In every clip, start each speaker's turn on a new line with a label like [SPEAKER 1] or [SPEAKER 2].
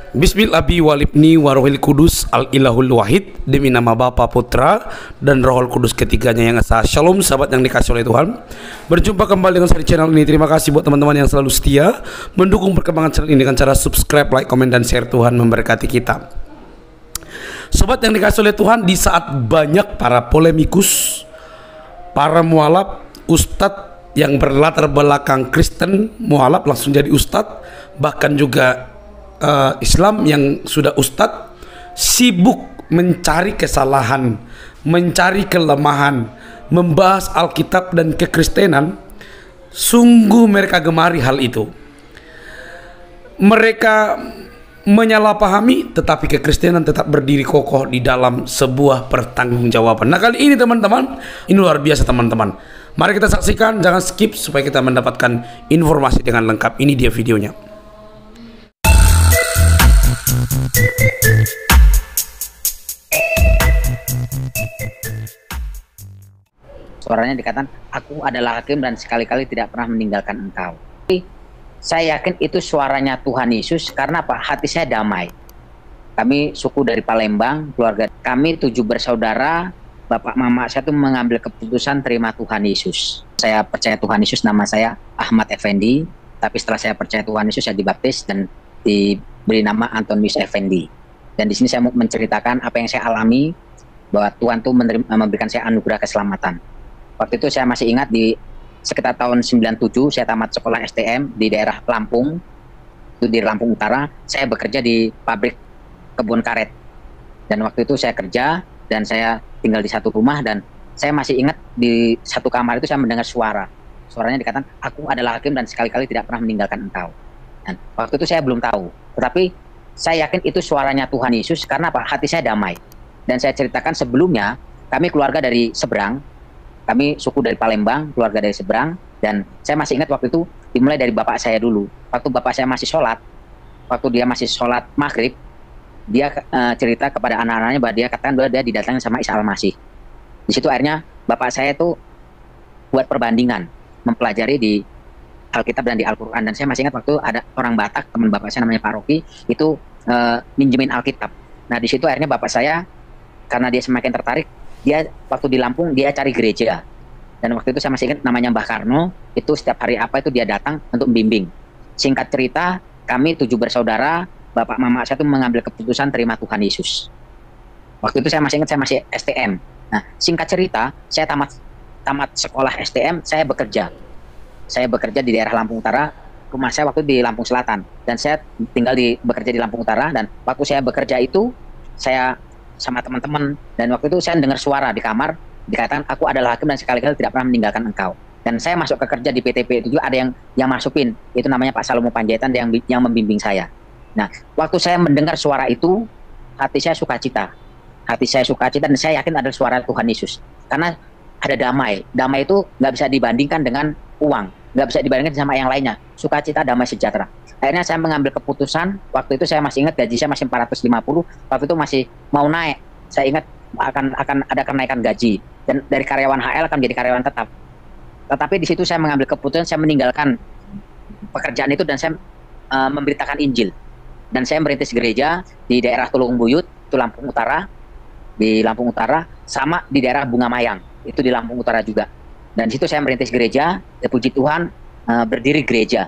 [SPEAKER 1] Bismillahi walibni warohil kudus al ilahul wahid. Demi nama Bapa, Putra dan Rohul Kudus ketiganya yang esa. Shalom sahabat yang dikasih oleh Tuhan. Berjumpa kembali dengan saya di channel ini. Terima kasih buat teman-teman yang selalu setia mendukung perkembangan channel ini dengan cara subscribe, like, komen, dan share. Tuhan memberkati kita. Sobat yang dikasih oleh Tuhan, di saat banyak para polemikus, para mualaf, ustadz yang berlatar belakang Kristen, mualaf langsung jadi ustadz, bahkan juga Islam yang sudah ustadz sibuk mencari kesalahan, mencari kelemahan, membahas Alkitab dan kekristenan. Sungguh mereka gemari hal itu. Mereka menyalahpahami, tetapi kekristenan tetap berdiri kokoh di dalam sebuah pertanggungjawaban. Nah, kali ini teman-teman, ini luar biasa teman-teman. Mari kita saksikan, jangan skip supaya kita mendapatkan informasi dengan lengkap. Ini dia videonya.
[SPEAKER 2] Suaranya dikatakan, aku adalah hakim dan sekali-kali tidak pernah meninggalkan engkau. Saya yakin itu suaranya Tuhan Yesus, karena apa? Hati saya damai. Kami suku dari Palembang, keluarga kami 7 bersaudara. Bapak mama saya tuh mengambil keputusan terima Tuhan Yesus. Saya percaya Tuhan Yesus, nama saya Ahmad Effendi. Tapi setelah saya percaya Tuhan Yesus, saya dibaptis dan diberi nama Antonius Effendi. Dan di sini saya mau menceritakan apa yang saya alami, bahwa Tuhan tuh memberikan saya anugerah keselamatan. Waktu itu saya masih ingat, di sekitar tahun 97 saya tamat sekolah STM di daerah Lampung, itu di Lampung Utara. Saya bekerja di pabrik kebun karet, dan waktu itu saya kerja dan saya tinggal di satu rumah, dan saya masih ingat di satu kamar itu saya mendengar suaranya dikatakan, aku adalah hakim dan sekali-kali tidak pernah meninggalkan engkau. Dan waktu itu saya belum tahu, tetapi saya yakin itu suaranya Tuhan Yesus, karena apa? Hati saya damai. Dan saya ceritakan sebelumnya, kami keluarga dari seberang. Kami suku dari Palembang, keluarga dari seberang, dan saya masih ingat waktu itu dimulai dari bapak saya dulu. Waktu bapak saya masih sholat, waktu dia masih sholat maghrib, dia cerita kepada anak-anaknya bahwa dia katakan bahwa dia didatangi sama Isa Al-Masih. Di situ akhirnya bapak saya itu buat perbandingan, mempelajari di Alkitab dan di Al-Quran. Dan saya masih ingat waktu ada orang Batak, teman bapak saya namanya Pak Rocky, itu minjemin Alkitab. Nah di situ akhirnya bapak saya, karena dia semakin tertarik, dia waktu di Lampung dia cari gereja, dan waktu itu saya masih ingat namanya Mbah Karno, itu setiap hari apa itu dia datang untuk membimbing. Singkat cerita, kami 7 bersaudara, bapak mama saya itu mengambil keputusan terima Tuhan Yesus. Waktu itu saya masih ingat, saya masih STM. Nah singkat cerita, saya tamat sekolah STM, saya bekerja di daerah Lampung Utara. Rumah saya waktu di Lampung Selatan, dan saya tinggal bekerja di Lampung Utara. Dan waktu saya bekerja itu, saya sama teman-teman, dan waktu itu saya dengar suara di kamar dikatakan, aku adalah hakim dan sekali-kali tidak pernah meninggalkan engkau. Dan saya masuk ke kerja di PTP itu juga ada yang masukin, itu namanya Pak Salomo Panjaitan, yang membimbing saya. Nah waktu saya mendengar suara itu, hati saya sukacita, dan saya yakin adalah suara Tuhan Yesus, karena ada damai. Damai itu nggak bisa dibandingkan dengan uang, nggak bisa dibandingkan sama yang lainnya. Sukacita, damai, sejahtera. Akhirnya saya mengambil keputusan. Waktu itu saya masih ingat gaji saya masih 450. Waktu itu masih mau naik. Saya ingat akan ada kenaikan gaji, dan dari karyawan HL akan menjadi karyawan tetap. Tetapi di situ saya mengambil keputusan, saya meninggalkan pekerjaan itu, dan saya memberitakan Injil. Dan saya merintis gereja di daerah Tulung Buyut, itu Lampung Utara, di Lampung Utara, sama di daerah Bunga Mayang, itu di Lampung Utara juga. Dan di situ saya merintis gereja, ya puji Tuhan, berdiri gereja.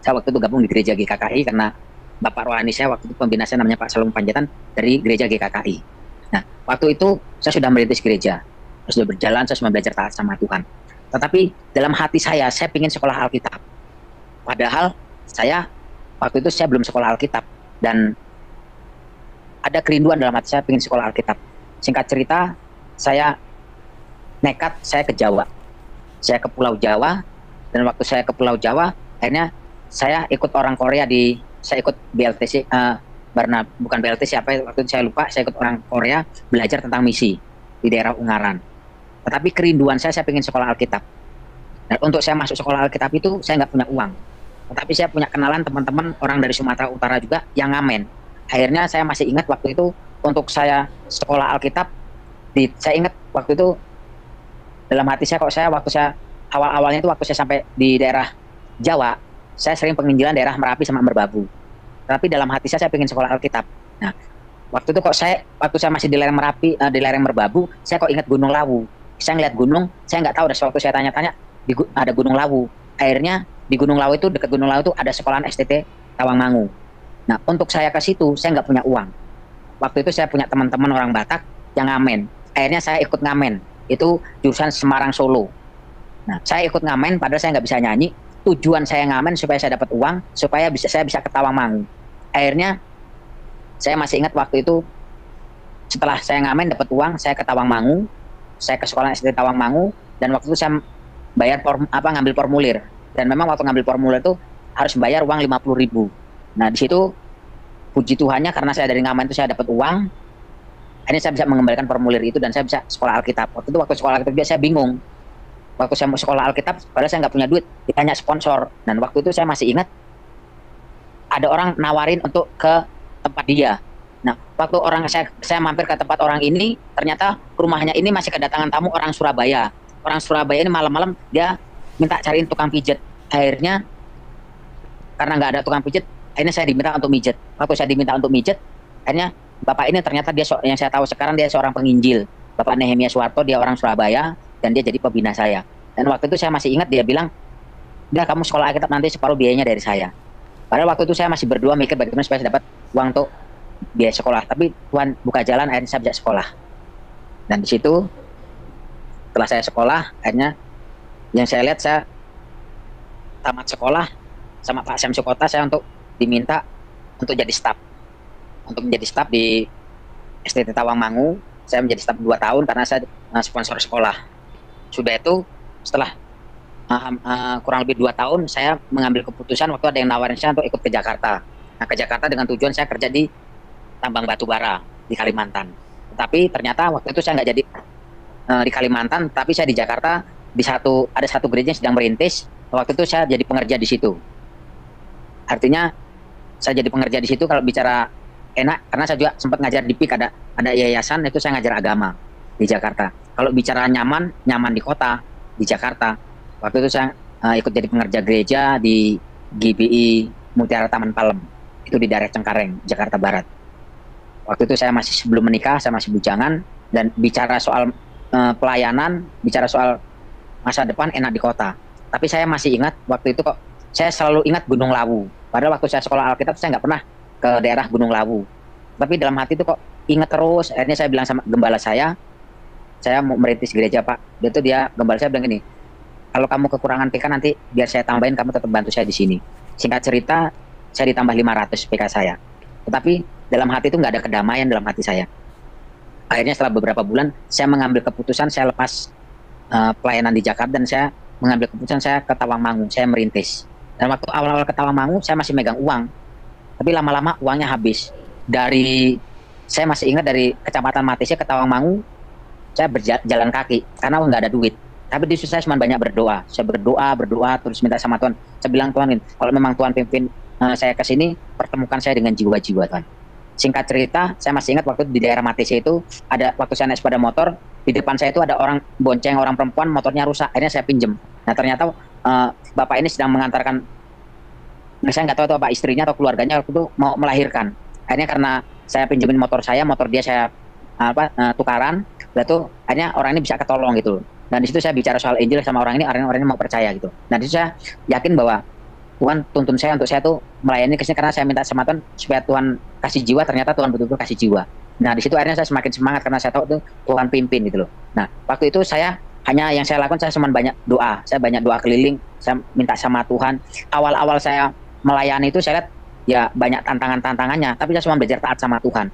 [SPEAKER 2] Saya waktu itu gabung di gereja GKKI karena bapak rohani saya waktu itu pembina saya namanya Pak Salomo Panjaitan dari gereja GKKI. Nah, waktu itu saya sudah merintis gereja, sudah berjalan, saya sudah belajar taat sama Tuhan. Tetapi dalam hati saya ingin sekolah Alkitab. Padahal waktu itu saya belum sekolah Alkitab, dan ada kerinduan dalam hati saya ingin sekolah Alkitab. Singkat cerita, saya nekat, saya ke Jawa. Saya ke Pulau Jawa, dan waktu saya ke Pulau Jawa, akhirnya saya ikut orang Korea saya ikut BLTC, bukan BLTC apa, waktu itu saya lupa, saya ikut orang Korea belajar tentang misi di daerah Ungaran. Tetapi kerinduan saya ingin sekolah Alkitab. Dan untuk saya masuk sekolah Alkitab itu, saya nggak punya uang. Tetapi saya punya kenalan teman-teman orang dari Sumatera Utara juga yang ngamen. Akhirnya saya masih ingat waktu itu, untuk saya sekolah Alkitab, saya ingat waktu itu, dalam hati saya, waktu saya awal-awalnya itu waktu saya sampai di daerah Jawa, saya sering penginjilan daerah Merapi sama Merbabu. tapi dalam hati saya pengen sekolah Alkitab. Nah, waktu itu kok waktu saya masih di lereng Merapi, di lereng Merbabu, saya kok ingat Gunung Lawu. Saya ngeliat gunung, saya nggak tahu, ada waktu saya tanya-tanya, ada Gunung Lawu. Akhirnya di Gunung Lawu itu, dekat Gunung Lawu itu ada sekolahan STT Tawangmangu. Nah, untuk saya ke situ, saya nggak punya uang. Waktu itu saya punya teman-teman orang Batak yang ngamen. Akhirnya saya ikut ngamen. Itu jurusan Semarang Solo. Nah, saya ikut ngamen, padahal saya nggak bisa nyanyi. Tujuan saya ngamen supaya saya dapat uang, supaya saya bisa ke Tawangmangu. Akhirnya, saya masih ingat waktu itu, setelah saya ngamen dapat uang, saya ke Tawangmangu, saya ke sekolah STT Tawangmangu, dan waktu itu saya bayar ngambil formulir. Dan memang waktu ngambil formulir itu harus bayar uang 50.000. Nah, di situ puji Tuhannya karena saya dari ngamen itu saya dapat uang. Akhirnya saya bisa mengembalikan formulir itu dan saya bisa sekolah Alkitab. Waktu sekolah Alkitab saya bingung. Waktu saya mau sekolah Alkitab, padahal saya nggak punya duit, ditanya sponsor. Dan waktu itu saya masih ingat ada orang nawarin untuk ke tempat dia. Nah, waktu saya mampir ke tempat orang ini, ternyata rumahnya ini masih kedatangan tamu orang Surabaya. Orang Surabaya ini malam-malam dia minta cariin tukang pijet. Akhirnya karena nggak ada tukang pijet, akhirnya saya diminta untuk mijet. Waktu saya diminta untuk mijet, akhirnya bapak ini ternyata yang saya tahu sekarang dia seorang penginjil. Bapak Nehemia Suwarto, dia orang Surabaya dan dia jadi pembina saya. Dan waktu itu saya masih ingat dia bilang, "Udah, kamu sekolah Alkitab nanti separuh biayanya dari saya." Padahal waktu itu saya masih berdua mikir bagaimana supaya saya dapat uang untuk biaya sekolah. Tapi Tuhan buka jalan, akhirnya saya bisa sekolah. Dan di situ setelah saya sekolah, akhirnya yang saya lihat, saya tamat sekolah sama Pak Syam Sukota, saya untuk diminta untuk jadi staf. Untuk menjadi staf di STT Tawangmangu, saya menjadi staf 2 tahun karena saya sponsor sekolah. Sudah itu setelah kurang lebih 2 tahun, saya mengambil keputusan waktu ada yang nawarin saya untuk ikut ke Jakarta. Nah, ke Jakarta dengan tujuan saya kerja di tambang batu bara di Kalimantan. Tetapi ternyata waktu itu saya nggak jadi di Kalimantan, tapi saya di Jakarta ada satu gereja yang sedang merintis. Waktu itu saya jadi pengerja di situ. Artinya saya jadi pengerja di situ kalau bicara enak, karena saya juga sempat ngajar di PIK, ada yayasan itu saya ngajar agama di Jakarta. Kalau bicara nyaman di kota di Jakarta. Waktu itu saya ikut jadi pengerja gereja di GBI Mutiara Taman Palem, itu di daerah Cengkareng, Jakarta Barat. Waktu itu saya masih sebelum menikah, saya masih bujangan, dan bicara soal pelayanan, bicara soal masa depan enak di kota. Tapi saya masih ingat waktu itu kok, saya selalu ingat Gunung Lawu. Padahal waktu saya sekolah Alkitab saya nggak pernah ke daerah Gunung Lawu. Tapi dalam hati itu kok ingat terus. Akhirnya saya bilang sama gembala saya mau merintis gereja, Pak. Gembala saya bilang gini, kalau kamu kekurangan PK nanti biar saya tambahin, kamu tetap bantu saya di sini. Singkat cerita, saya ditambah 500 PK saya. Tetapi dalam hati itu nggak ada kedamaian dalam hati saya. Akhirnya setelah beberapa bulan, saya mengambil keputusan, saya lepas pelayanan di Jakarta dan saya mengambil keputusan saya ke Tawangmangu, saya merintis. Dan waktu awal-awal ke Tawangmangu, saya masih megang uang. Tapi lama-lama uangnya habis. Saya masih ingat dari Kecamatan Matesya ke Tawangmangu, saya berjalan kaki karena nggak ada duit. Tapi di situ saya cuma banyak berdoa. Saya berdoa, terus minta sama Tuhan. Saya bilang, Tuhan, kalau memang Tuhan pimpin saya ke sini, pertemukan saya dengan jiwa-jiwa, Tuhan. Singkat cerita, saya masih ingat waktu di daerah Matesya itu, waktu saya naik sepeda motor, di depan saya itu ada orang bonceng, orang perempuan, motornya rusak. Akhirnya saya pinjem. Nah, ternyata bapak ini sedang mengantarkan, saya nggak tahu itu apa istrinya atau keluarganya waktu itu mau melahirkan. Akhirnya karena saya pinjemin motor dia saya tukaran, lalu akhirnya orang ini bisa ketolong gitu. Dan di situ saya bicara soal Injil sama orang ini mau percaya gitu. Nah, di situ saya yakin bahwa Tuhan tuntun saya untuk saya tuh melayani kesini karena saya minta sama Tuhan supaya Tuhan kasih jiwa, ternyata Tuhan betul-betul kasih jiwa. Nah, di situ akhirnya saya semakin semangat karena saya tahu itu Tuhan pimpin gitu loh. Nah, waktu itu yang saya lakukan, saya cuma banyak doa. Saya banyak doa keliling, saya minta sama Tuhan. Awal-awal saya melayani itu saya lihat ya banyak tantangannya, tapi saya cuma belajar taat sama Tuhan.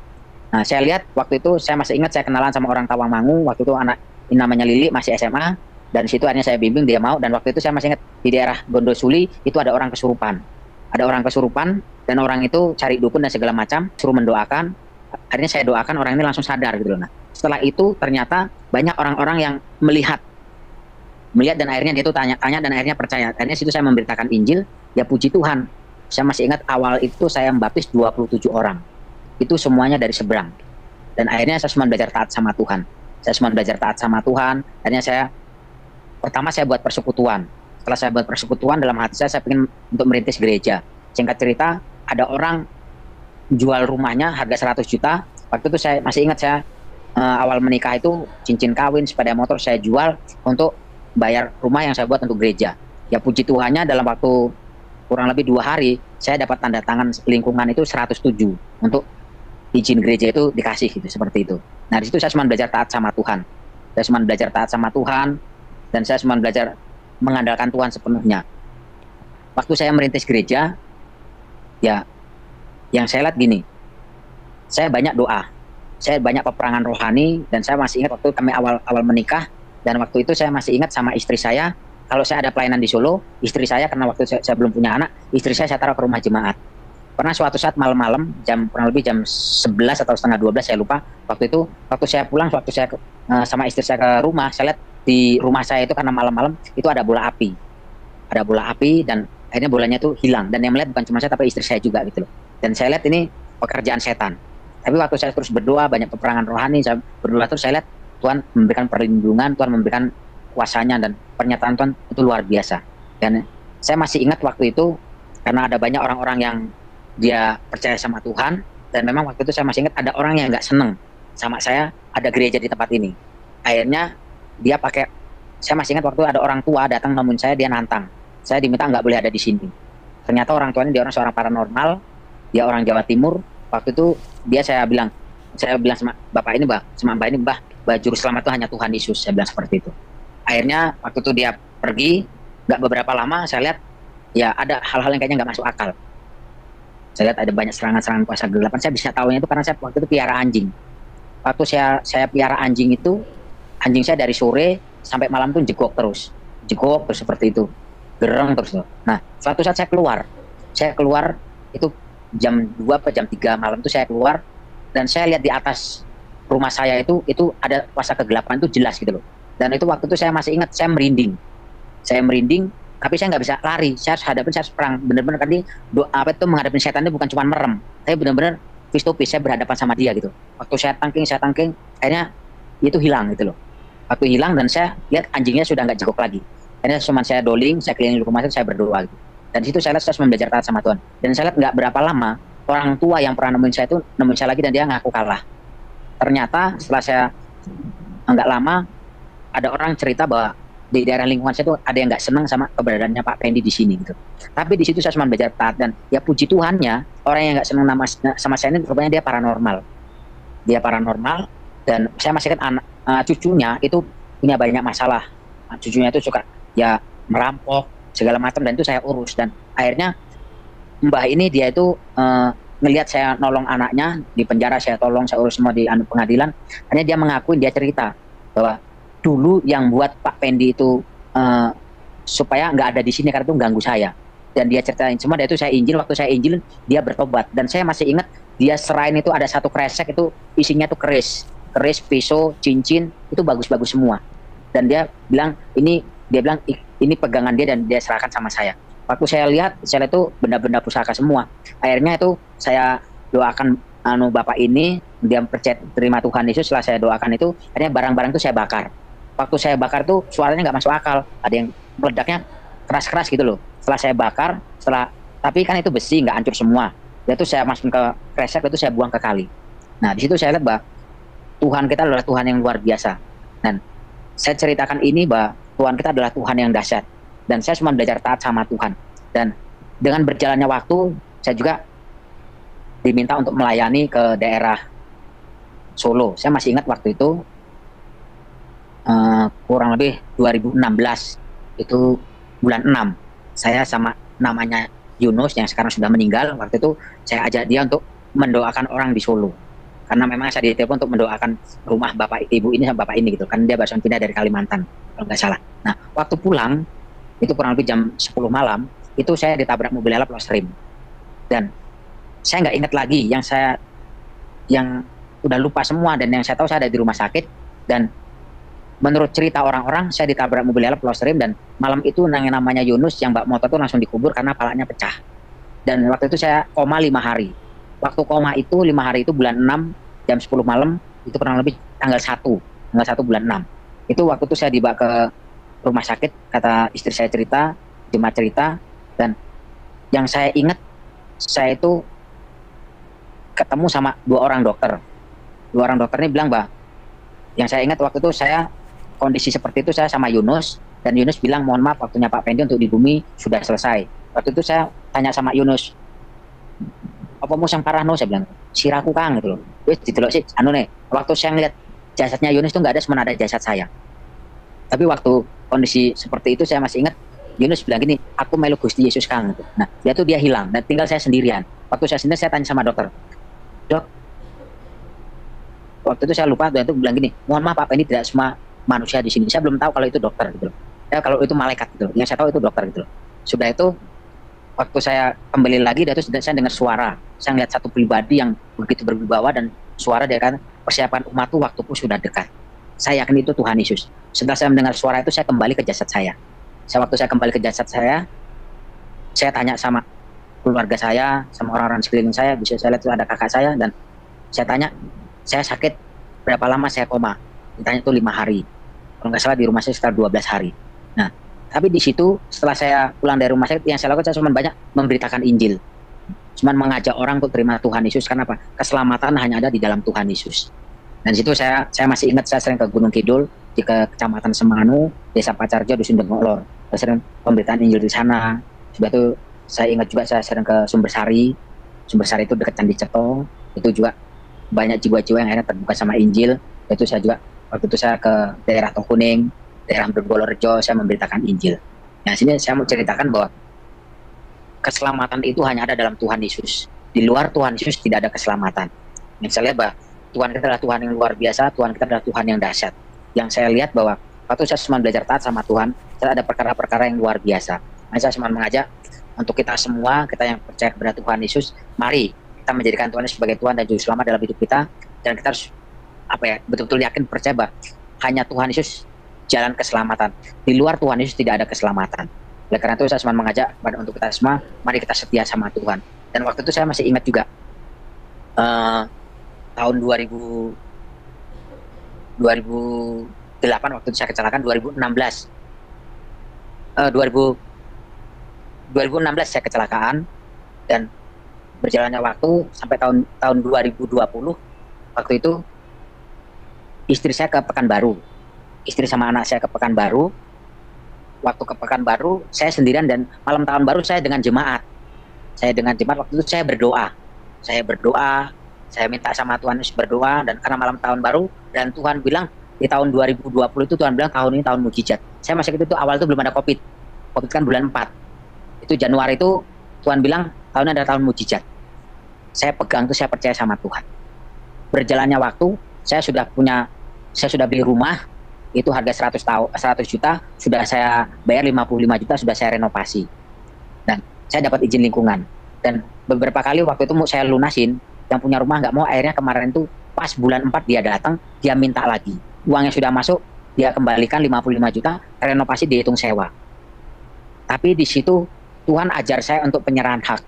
[SPEAKER 2] Nah, saya lihat waktu itu saya masih ingat saya kenalan sama orang Tawangmangu, waktu itu anak ini namanya Lili, masih SMA, dan di situ akhirnya saya bimbing, dia mau, dan waktu itu saya masih ingat di daerah Gondosuli itu ada orang kesurupan. Ada orang kesurupan, dan orang itu cari dukun dan segala macam, suruh mendoakan. Akhirnya saya doakan, orang ini langsung sadar gitu loh. Nah, setelah itu ternyata banyak orang-orang yang melihat dan akhirnya dia itu tanya-tanya dan akhirnya percaya. Akhirnya situ saya memberitakan Injil, ya puji Tuhan. Saya masih ingat awal itu saya membaptis 27 orang. Itu semuanya dari seberang. Dan akhirnya saya cuma belajar taat sama Tuhan. Akhirnya pertama saya buat persekutuan. Setelah saya buat persekutuan, dalam hati saya ingin untuk merintis gereja. Singkat cerita, ada orang jual rumahnya harga 100 juta. Waktu itu saya masih ingat, saya awal menikah itu cincin kawin, sepeda motor saya jual untuk bayar rumah yang saya buat untuk gereja. Ya puji Tuhannya dalam waktu kurang lebih 2 hari saya dapat tanda tangan lingkungan itu 107 untuk izin gereja itu dikasih gitu, seperti itu. Nah di situ saya cuma belajar taat sama Tuhan. Saya cuma belajar taat sama Tuhan dan saya cuma belajar mengandalkan Tuhan sepenuhnya. Waktu saya merintis gereja, ya yang saya lihat gini, saya banyak doa, saya banyak peperangan rohani, dan saya masih ingat waktu kami awal menikah, dan waktu itu saya masih ingat sama istri saya, kalau saya ada pelayanan di Solo, istri saya, karena waktu saya belum punya anak, istri saya taruh ke rumah jemaat. Pernah suatu saat malam-malam, kurang lebih jam 11 atau setengah 12, saya lupa, waktu itu, waktu saya pulang, waktu saya sama istri saya ke rumah, saya lihat di rumah saya itu karena malam-malam, itu ada bola api. Ada bola api, dan akhirnya bolanya itu hilang, dan yang melihat bukan cuma saya, tapi istri saya juga gitu loh. Dan saya lihat ini pekerjaan setan. Tapi waktu saya terus berdoa, banyak peperangan rohani, saya berdoa terus, saya lihat Tuhan memberikan perlindungan, Tuhan memberikan kuasanya, dan pernyataan Tuhan itu luar biasa. Dan saya masih ingat waktu itu, karena ada banyak orang-orang yang dia percaya sama Tuhan, dan memang waktu itu saya masih ingat ada orang yang nggak seneng sama saya ada gereja di tempat ini. Akhirnya dia pakai, saya masih ingat waktu ada orang tua datang nemuin saya, dia nantang. Saya diminta nggak boleh ada di sini. Ternyata orang tuanya dia seorang paranormal, dia orang Jawa Timur. Waktu itu saya bilang sama bapak ini, sama mbak ini, juru selamat itu hanya Tuhan Yesus. Saya bilang seperti itu. Akhirnya waktu itu dia pergi, nggak beberapa lama saya lihat ya ada hal-hal yang kayaknya nggak masuk akal. Saya lihat ada banyak serangan-serangan kuasa kegelapan. Saya bisa tahunya itu karena saya waktu itu piara anjing. Waktu saya piara anjing itu, anjing saya dari sore sampai malam tuh jegok terus seperti itu, gereng terus. Nah suatu saat saya keluar itu jam 2 atau jam 3 malam itu saya keluar, dan saya lihat di atas rumah saya itu ada kuasa kegelapan itu jelas gitu loh. Dan itu waktu itu saya masih ingat, saya merinding, tapi saya nggak bisa lari, saya harus hadapin, saya harus perang benar-benar. Tadi apa itu menghadapi setan itu bukan cuma merem, tapi benar-benar face to face, saya berhadapan sama dia gitu. Waktu saya tangking, akhirnya itu hilang gitu loh. Waktu hilang dan saya lihat anjingnya sudah nggak jegok lagi. Akhirnya cuma saya doling, saya keliling rumah itu, saya berdoa gitu. Dan di situ saya lihat saya belajar taat sama Tuhan. Dan saya lihat nggak berapa lama orang tua yang pernah nemuin saya lagi, dan dia ngaku kalah. Ternyata setelah saya nggak lama ada orang cerita bahwa di daerah lingkungan saya itu ada yang nggak senang sama keberadaannya Pak Pendi di sini gitu. Tapi di situ saya cuma belajar taat, dan ya puji Tuhannya orang yang nggak senang sama saya ini rupanya dia paranormal. Dan saya masih kan cucunya itu punya banyak masalah. Cucunya itu suka ya merampok segala macam, dan itu saya urus. Dan akhirnya mbah ini dia itu ngelihat saya nolong anaknya di penjara, saya tolong, saya urus semua di pengadilan. Akhirnya dia mengakui, dia cerita bahwa dulu yang buat Pak Pendi itu supaya nggak ada di sini karena itu ganggu saya. Dan dia ceritain semua, dan itu saya injil. Waktu saya injil dia bertobat, dan saya masih ingat dia serain itu ada satu kresek itu isinya tuh keris, pisau, cincin, itu bagus-bagus semua. Dan dia bilang ini pegangan dia, dan dia serahkan sama saya. Waktu saya lihat itu benda-benda pusaka semua. Akhirnya itu saya doakan bapak ini, dia percaya terima Tuhan Yesus. Setelah saya doakan itu, akhirnya barang-barang itu saya bakar. Waktu saya bakar tuh suaranya nggak masuk akal, ada yang meledaknya keras-keras gitu loh. Setelah saya bakar, tapi kan itu besi, nggak hancur semua. Itu saya masukin ke kresek, itu saya buang ke kali. Nah di situ saya lihat bahwa Tuhan kita adalah Tuhan yang luar biasa. Dan saya ceritakan ini bahwa Tuhan kita adalah Tuhan yang dahsyat. Dan saya cuma belajar taat sama Tuhan. Dan dengan berjalannya waktu, saya juga diminta untuk melayani ke daerah Solo. Saya masih ingat waktu itu kurang lebih 2016, itu bulan 6. Saya sama namanya Yunus yang sekarang sudah meninggal. Waktu itu saya ajak dia untuk mendoakan orang di Solo. Karena memang saya ditelepon untuk mendoakan rumah bapak ibu ini sama bapak ini gitu. Kan dia baru pindah dari Kalimantan kalau nggak salah. Nah waktu pulang itu kurang lebih jam 10 malam, itu saya ditabrak mobil balap lost rim. Dan saya nggak ingat lagi, yang udah lupa semua, dan yang saya tahu saya ada di rumah sakit. Dan menurut cerita orang-orang, saya ditabrak mobil balap lost rim, dan malam itu yang namanya Yunus yang bawa motor itu langsung dikubur karena palanya pecah. Dan waktu itu saya koma 5 hari. Waktu koma itu 5 hari itu bulan 6 jam 10 malam, itu kurang lebih tanggal 1 bulan 6. Itu waktu itu saya dibawa ke rumah sakit, kata istri saya cerita, jemaat cerita. Dan yang saya ingat, saya itu ketemu sama dua orang dokter. Dua orang dokter ini bilang, bah, yang saya ingat waktu itu saya kondisi seperti itu saya sama Yunus, dan Yunus bilang mohon maaf waktunya Pak Pendi untuk di bumi sudah selesai. Waktu itu saya tanya sama Yunus, apa mau yang parah no, saya bilang siraku kang gitu loh. Wis didelok sih anu nih, waktu saya ngeliat jasadnya Yunus itu nggak ada, cuma ada jasad saya. Tapi waktu kondisi seperti itu saya masih ingat Yunus bilang gini, aku melu Gusti Yesus kang gitu. Nah dia hilang dan tinggal saya sendirian. Waktu saya sendiri saya tanya sama dokter, dok, waktu itu saya lupa, dan itu bilang gini, mohon maaf Pak, ini tidak semua manusia di sini, saya belum tahu kalau itu dokter gitu loh. Ya kalau itu malaikat gitu loh, yang saya tahu itu dokter gitu loh. Sudah itu waktu saya kembali lagi, dan itu saya dengar suara, saya lihat satu pribadi yang begitu berwibawa, dan suara dia kan, persiapan umatku waktuku sudah dekat. Saya yakin itu Tuhan Yesus. Setelah saya mendengar suara itu, saya kembali ke jasad saya. Waktu saya kembali ke jasad saya tanya sama keluarga saya, sama orang-orang sekeliling saya, bisa saya lihat itu ada kakak saya, dan saya tanya, saya sakit berapa lama saya koma? Ditanya itu 5 hari. Kalau nggak salah di rumah saya sekitar 12 hari. Nah, tapi di situ setelah saya pulang dari rumah sakit, yang saya lakukan saya cuma banyak memberitakan Injil. Cuma mengajak orang untuk terima Tuhan Yesus. Karena apa? Keselamatan hanya ada di dalam Tuhan Yesus. Dan situ saya masih ingat, saya sering ke Gunung Kidul, di Kecamatan Semanu, Desa Pacarjo, Dusun Dengolor. Saya sering pemberitaan Injil di sana. Sudah itu saya ingat juga saya sering ke Sumbersari. Sumbersari itu dekat Candi Cetong. Itu juga banyak jiwa-jiwa yang akhirnya terbuka sama Injil. Itu saya juga waktu itu saya ke daerah Tongkuning, daerah Donggolorejo, saya memberitakan Injil. Nah, sini saya mau ceritakan bahwa keselamatan itu hanya ada dalam Tuhan Yesus. Di luar Tuhan Yesus tidak ada keselamatan. Yang saya lihat bahwa Tuhan kita adalah Tuhan yang luar biasa, Tuhan kita adalah Tuhan yang dahsyat. Yang saya lihat bahwa waktu saya cuma belajar taat sama Tuhan, saya ada perkara-perkara yang luar biasa. Nah, saya cuma mengajak untuk kita semua, kita yang percaya kepada Tuhan Yesus, mari kita menjadikan Tuhan Yesus sebagai Tuhan dan Juru Selamat dalam hidup kita, dan kita harus betul-betul yakin percaya bahwa hanya Tuhan Yesus jalan keselamatan. Di luar Tuhan Yesus tidak ada keselamatan. Oleh karena itu saya cuma mengajak untuk kita semua, mari kita setia sama Tuhan. Dan waktu itu saya masih ingat juga tahun 2008 waktu itu saya kecelakaan, 2016 saya kecelakaan, dan berjalannya waktu sampai tahun 2020, waktu itu istri saya ke Pekanbaru, istri sama anak saya ke Pekanbaru. Waktu ke Pekanbaru saya sendirian, dan malam tahun baru saya dengan jemaat. Waktu itu saya berdoa, saya minta sama Tuhan Yesus berdoa, dan karena malam tahun baru, dan Tuhan bilang di tahun 2020 itu Tuhan bilang tahun ini tahun mujizat. Saya masih itu awal itu belum ada COVID kan bulan 4. Itu Januari itu Tuhan bilang tahun ini adalah tahun mujizat. Saya pegang itu, saya percaya sama Tuhan. Berjalannya waktu, saya sudah beli rumah, itu harga 100 juta, sudah saya bayar 55 juta, sudah saya renovasi. Dan saya dapat izin lingkungan. Dan beberapa kali waktu itu mau saya lunasin, yang punya rumah nggak mau, akhirnya kemarin itu pas bulan 4 dia datang, dia minta lagi. Uangnya sudah masuk, dia kembalikan 55 juta, renovasi dihitung sewa. Tapi di situ Tuhan ajar saya untuk penyerahan hak.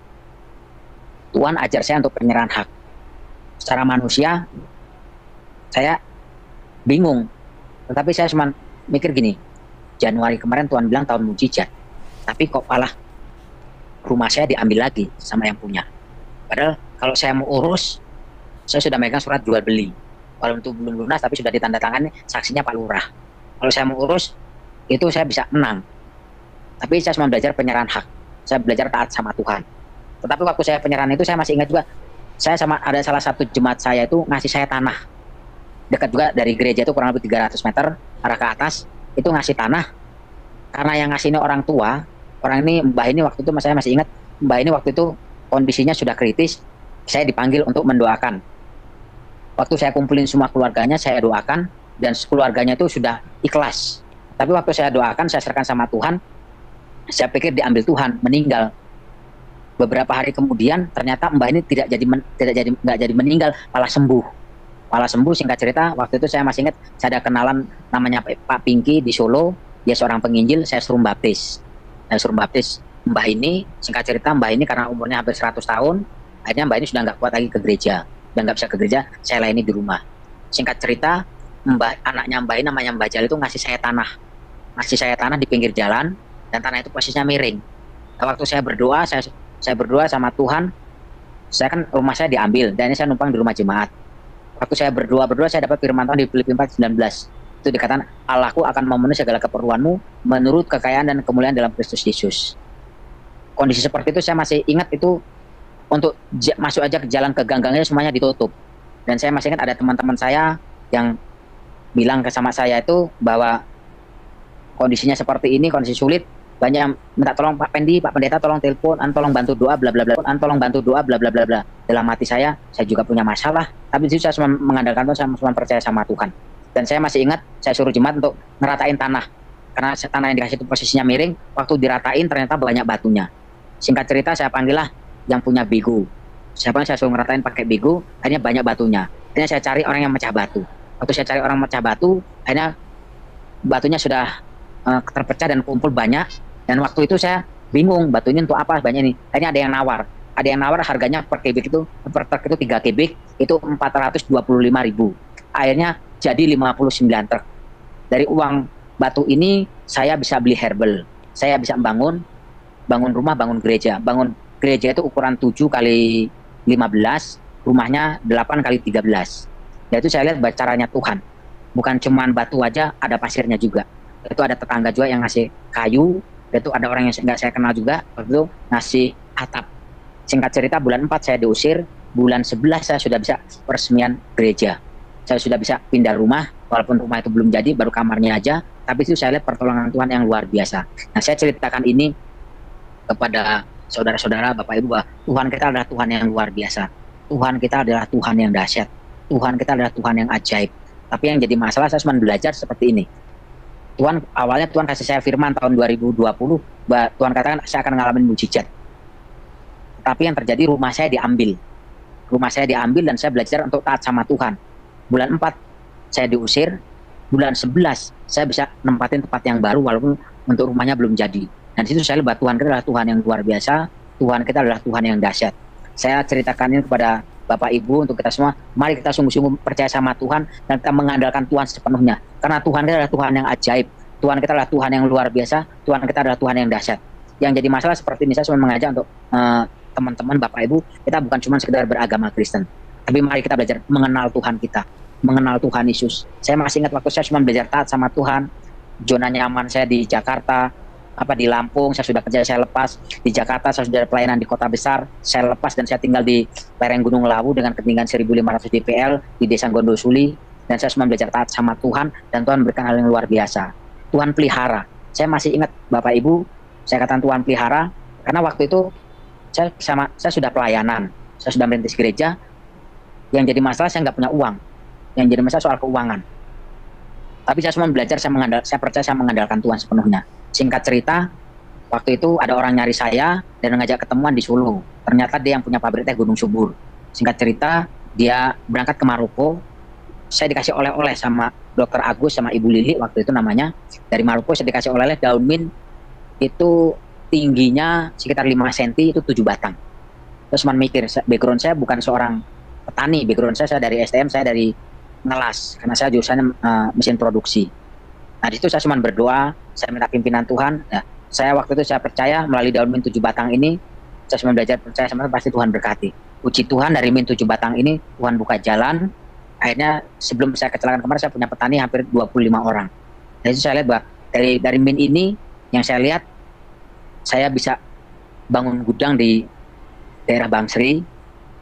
[SPEAKER 2] Secara manusia, saya bingung. Tetapi saya cuma mikir gini, Januari kemarin Tuhan bilang tahun mujizat, tapi kok malah rumah saya diambil lagi sama yang punya. Padahal kalau saya mau urus, saya sudah megang surat jual beli. Walaupun itu belum lunas, tapi sudah ditandatangani, saksinya Pak Lurah. Kalau saya mau urus, itu saya bisa menang. Tapi saya cuma belajar penyerahan hak. Saya belajar taat sama Tuhan. Tetapi waktu saya penyerahan itu, saya masih ingat juga, saya sama ada salah satu jemaat saya itu ngasih saya tanah. Dekat juga dari gereja itu kurang lebih 300 meter arah ke atas, itu ngasih tanah. Karena yang ngasih ini orang tua, orang ini, Mbah ini waktu itu saya masih ingat, Mbah ini waktu itu kondisinya sudah kritis, saya dipanggil untuk mendoakan. Waktu saya kumpulin semua keluarganya, saya doakan, dan keluarganya itu sudah ikhlas. Tapi waktu saya doakan, saya serahkan sama Tuhan, saya pikir diambil Tuhan, meninggal. Beberapa hari kemudian ternyata Mbah ini nggak jadi meninggal, malah sembuh. Singkat cerita, waktu itu saya masih ingat, saya ada kenalan namanya Pak Pinky di Solo, dia seorang penginjil, saya suruh baptis. Mbah ini, singkat cerita, Mbah ini karena umurnya hampir 100 tahun, akhirnya Mbah ini sudah nggak kuat lagi ke gereja, dan nggak bisa ke gereja, saya layani di rumah. Singkat cerita, anaknya Mbah ini namanya Mbah Jal itu ngasih saya tanah di pinggir jalan, dan tanah itu posisinya miring. Nah, waktu saya berdoa sama Tuhan, Saya kan rumah saya diambil dan ini saya numpang di rumah jemaat. Waktu saya berdoa saya dapat firman Tuhan di Filipi 4:19. Itu dikatakan Allahku akan memenuhi segala keperluanmu menurut kekayaan dan kemuliaan dalam Kristus Yesus. Kondisi seperti itu saya masih ingat, itu untuk masuk aja ke jalan ke ganggangannya semuanya ditutup. Dan saya masih ingat ada teman-teman saya yang bilang sama saya itu bahwa kondisinya seperti ini, kondisi sulit, banyak yang minta tolong Pak Pendi, Pak Pendeta tolong telepon, tolong bantu doa, bla bla bla, tolong bantu doa, bla bla bla bla. Dalam hati saya juga punya masalah, tapi itu saya cuma mengandalkan Tuhan, saya cuma percaya sama Tuhan. Dan saya masih ingat, saya suruh jemaat untuk ngeratain tanah, karena tanah yang dikasih itu posisinya miring. Waktu diratain ternyata banyak batunya. Singkat cerita saya panggillah yang punya bego. Siapa yang saya suruh ngeratain pakai bego, akhirnya banyak batunya. Akhirnya saya cari orang yang mecah batu. Waktu saya cari orang mecah batu, akhirnya batunya sudah terpecah dan kumpul banyak. Dan waktu itu saya bingung, batunya untuk apa banyak ini. Akhirnya ada yang nawar. Ada yang nawar harganya per kubik itu, per truk itu 3 kubik, itu 425.000. Akhirnya jadi 59 truk. Dari uang batu ini saya bisa beli herbal. Saya bisa bangun rumah, bangun gereja. Bangun gereja itu ukuran 7 kali 15, rumahnya 8 kali 13. Ya itu saya lihat caranya Tuhan. Bukan cuman batu aja, ada pasirnya juga. Itu ada tetangga juga yang ngasih kayu, itu ada orang yang nggak saya kenal juga, waktu itu ngasih atap. Singkat cerita bulan 4 saya diusir, bulan 11 saya sudah bisa peresmian gereja. Saya sudah bisa pindah rumah, walaupun rumah itu belum jadi, baru kamarnya aja, tapi itu saya lihat pertolongan Tuhan yang luar biasa. Nah, saya ceritakan ini kepada saudara-saudara, Bapak Ibu, bahwa Tuhan kita adalah Tuhan yang luar biasa. Tuhan kita adalah Tuhan yang dahsyat. Tuhan kita adalah Tuhan yang ajaib. Tapi yang jadi masalah, saya cuma belajar seperti ini. Awalnya Tuhan kasih saya firman tahun 2020, bahwa Tuhan katakan saya akan ngalamin mujizat. Tapi yang terjadi, rumah saya diambil. Rumah saya diambil dan saya belajar untuk taat sama Tuhan. Bulan 4 saya diusir, bulan 11 saya bisa nempatin tempat yang baru walaupun untuk rumahnya belum jadi. Dan di situ saya lihat Tuhan kita adalah Tuhan yang luar biasa, Tuhan kita adalah Tuhan yang dahsyat. Saya ceritakan ini kepada Bapak Ibu untuk kita semua, mari kita sungguh-sungguh percaya sama Tuhan dan kita mengandalkan Tuhan sepenuhnya. Karena Tuhan kita adalah Tuhan yang ajaib, Tuhan kita adalah Tuhan yang luar biasa, Tuhan kita adalah Tuhan yang dahsyat. Yang jadi masalah seperti ini, saya cuma mengajak untuk teman-teman, Bapak Ibu, kita bukan cuma sekedar beragama Kristen, tapi mari kita belajar mengenal Tuhan kita, mengenal Tuhan Yesus. Saya masih ingat waktu saya cuma belajar taat sama Tuhan, zona nyaman saya di Jakarta, di Lampung saya sudah kerja, saya lepas. Di Jakarta saya sudah pelayanan di kota besar, saya lepas dan saya tinggal di lereng Gunung Lawu dengan ketinggian 1.500 DPL di Desa Gondosuli, dan saya cuma belajar taat sama Tuhan dan Tuhan berikan hal yang luar biasa. Tuhan pelihara. Saya masih ingat Bapak Ibu, saya katakan Tuhan pelihara karena waktu itu saya sudah pelayanan, saya sudah merintis gereja. Yang jadi masalah saya nggak punya uang. Yang jadi masalah soal keuangan. Tapi saya cuma belajar, saya percaya saya mengandalkan Tuhan sepenuhnya. Singkat cerita, waktu itu ada orang nyari saya dan ngajak ketemuan di Solo. Ternyata dia yang punya pabrik teh Gunung Subur. Singkat cerita, dia berangkat ke Maroko. Saya dikasih oleh-oleh sama Dr. Agus sama Ibu Lili waktu itu namanya. Dari Maroko saya dikasih oleh-oleh daun mint itu tingginya sekitar 5 cm, itu 7 batang. Terus cuma mikir, background saya bukan seorang petani, background saya dari STM, saya dari ngelas, karena saya jurusannya mesin produksi. Nah, di situ saya cuma berdoa, saya minta pimpinan Tuhan. Nah, saya waktu itu saya percaya melalui daun mint 7 batang ini, saya cuma belajar percaya sama Tuhan, pasti Tuhan berkati. Puji Tuhan, dari mint 7 batang ini Tuhan buka jalan. Akhirnya sebelum saya kecelakaan kemarin, saya punya petani hampir 25 orang. Dan itu saya lihat bahwa dari mint ini yang saya lihat, saya bisa bangun gudang di daerah Bangsri,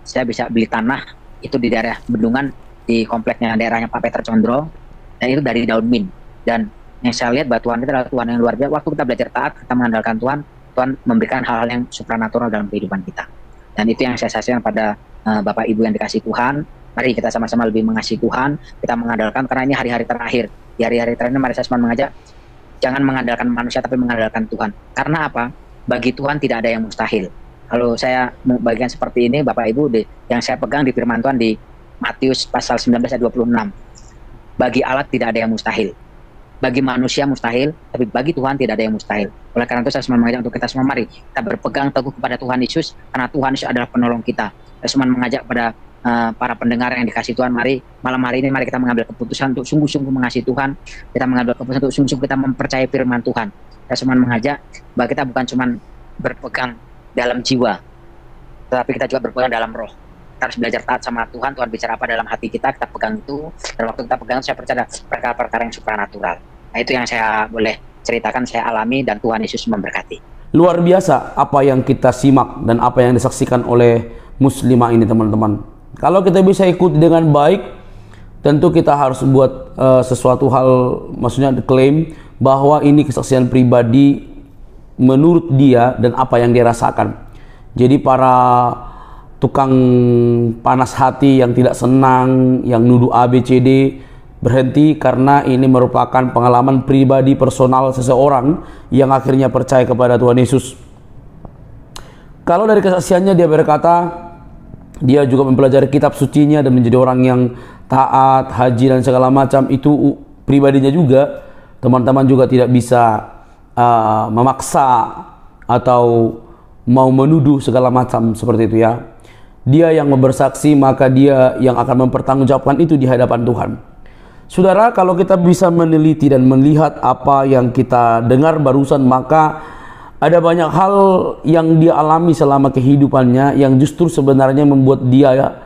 [SPEAKER 2] saya bisa beli tanah itu di daerah Bendungan, di kompleknya daerahnya Pak Peter Condro, dan itu dari daun mint. Dan yang saya lihat bahwa Tuhan kita adalah Tuhan yang luar biasa. Waktu kita belajar taat, kita mengandalkan Tuhan, Tuhan memberikan hal-hal yang supranatural dalam kehidupan kita. Dan itu yang saya saksikan pada Bapak Ibu yang dikasih Tuhan. Mari kita sama-sama lebih mengasihi Tuhan, kita mengandalkan, karena ini hari-hari terakhir. Di hari-hari terakhir ini mari saya semua mengajak, jangan mengandalkan manusia tapi mengandalkan Tuhan. Karena apa? Bagi Tuhan tidak ada yang mustahil. Kalau saya bagian seperti ini, Bapak Ibu, yang saya pegang di firman Tuhan di Matius pasal 19 ayat 26. Bagi Allah tidak ada yang mustahil. Bagi manusia mustahil, tapi bagi Tuhan tidak ada yang mustahil. Oleh karena itu saya semua mengajak untuk kita semua, mari kita berpegang teguh kepada Tuhan Yesus, karena Tuhan Yesus adalah penolong kita. Saya semua mengajak pada para pendengar yang dikasih Tuhan, mari malam hari ini mari kita mengambil keputusan untuk sungguh-sungguh mengasihi Tuhan. Kita mengambil keputusan untuk sungguh-sungguh kita mempercayai firman Tuhan. Saya semua mengajak bahwa kita bukan cuma berpegang dalam jiwa, tetapi kita juga berpegang dalam roh. Kita harus belajar taat sama Tuhan. Tuhan bicara apa dalam hati kita pegang itu. Dan waktu kita pegang, saya percaya perkara-perkara yang supranatural. Nah, itu yang saya boleh ceritakan, saya alami, dan Tuhan Yesus memberkati.
[SPEAKER 1] Luar biasa apa yang kita simak dan apa yang disaksikan oleh muslimah ini, teman-teman. Kalau kita bisa ikuti dengan baik, tentu kita harus buat sesuatu hal, maksudnya klaim bahwa ini kesaksian pribadi menurut dia dan apa yang dia rasakan. Jadi para tukang panas hati yang tidak senang, yang nuduh ABCD, berhenti, karena ini merupakan pengalaman pribadi personal seseorang yang akhirnya percaya kepada Tuhan Yesus. Kalau dari kesaksiannya dia berkata, dia juga mempelajari kitab sucinya dan menjadi orang yang taat, haji dan segala macam, itu pribadinya juga. Teman-teman juga tidak bisa memaksa atau mau menuduh segala macam seperti itu ya. Dia yang bersaksi, maka dia yang akan mempertanggungjawabkan itu di hadapan Tuhan. Saudara, kalau kita bisa meneliti dan melihat apa yang kita dengar barusan, maka ada banyak hal yang dia alami selama kehidupannya yang justru sebenarnya membuat dia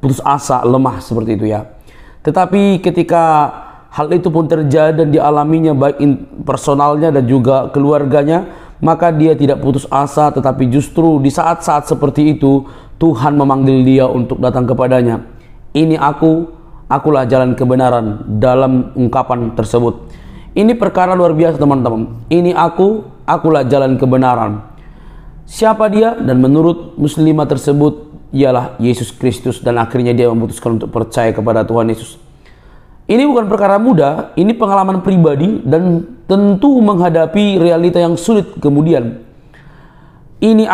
[SPEAKER 1] putus asa, lemah seperti itu ya. Tetapi ketika hal itu pun terjadi dan dialaminya baik personalnya dan juga keluarganya, maka dia tidak putus asa, tetapi justru di saat-saat seperti itu Tuhan memanggil dia untuk datang kepadanya. Ini akulah jalan kebenaran dalam ungkapan tersebut. Ini perkara luar biasa, teman-teman. Ini akulah jalan kebenaran. Siapa dia? Dan menurut muslimah tersebut ialah Yesus Kristus, dan akhirnya dia memutuskan untuk percaya kepada Tuhan Yesus. Ini bukan perkara mudah, ini pengalaman pribadi dan tentu menghadapi realita yang sulit kemudian. Ini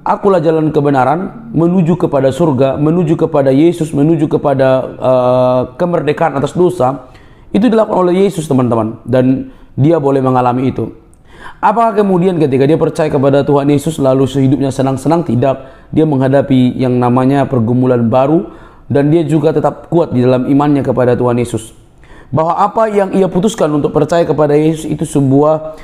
[SPEAKER 1] akulah jalan kebenaran menuju kepada surga, menuju kepada Yesus, menuju kepada kemerdekaan atas dosa. Itu dilakukan oleh Yesus, teman-teman, dan dia boleh mengalami itu. Apakah kemudian ketika dia percaya kepada Tuhan Yesus lalu sehidupnya senang-senang? Tidak. Dia menghadapi yang namanya pergumulan baru, dan dia juga tetap kuat di dalam imannya kepada Tuhan Yesus. Bahwa apa yang ia putuskan untuk percaya kepada Yesus itu sebuah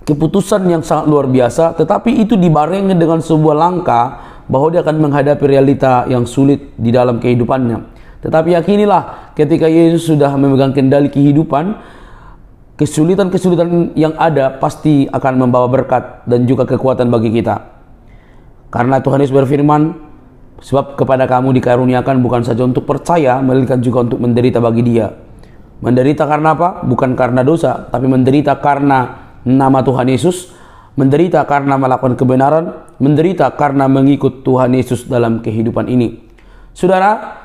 [SPEAKER 1] keputusan yang sangat luar biasa, tetapi itu dibarengi dengan sebuah langkah bahwa dia akan menghadapi realita yang sulit di dalam kehidupannya. Tetapi yakinilah, ketika Yesus sudah memegang kendali kehidupan, kesulitan-kesulitan yang ada pasti akan membawa berkat dan juga kekuatan bagi kita. Karena Tuhan Yesus berfirman, sebab kepada kamu dikaruniakan bukan saja untuk percaya, melainkan juga untuk menderita bagi Dia. Menderita karena apa? Bukan karena dosa, tapi menderita karena nama Tuhan Yesus, menderita karena melakukan kebenaran, menderita karena mengikut Tuhan Yesus dalam kehidupan ini. Saudara,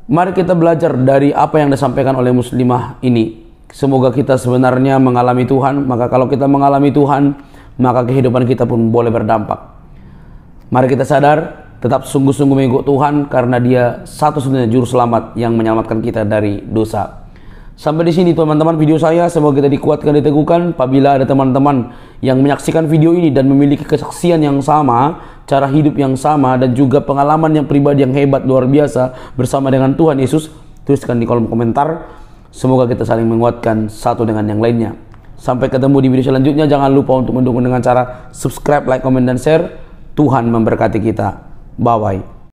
[SPEAKER 1] mari kita belajar dari apa yang disampaikan oleh muslimah ini. Semoga kita sebenarnya mengalami Tuhan, maka kalau kita mengalami Tuhan, maka kehidupan kita pun boleh berdampak. Mari kita sadar, tetap sungguh-sungguh mengikut Tuhan, karena Dia satu-satunya juru selamat yang menyelamatkan kita dari dosa. Sampai di sini teman-teman video saya, semoga kita dikuatkan, diteguhkan. Apabila ada teman-teman yang menyaksikan video ini dan memiliki kesaksian yang sama, cara hidup yang sama, dan juga pengalaman yang pribadi yang hebat luar biasa bersama dengan Tuhan Yesus, tuliskan di kolom komentar. Semoga kita saling menguatkan satu dengan yang lainnya. Sampai ketemu di video selanjutnya. Jangan lupa untuk mendukung dengan cara subscribe, like, komen, dan share. Tuhan memberkati kita. Bye-bye.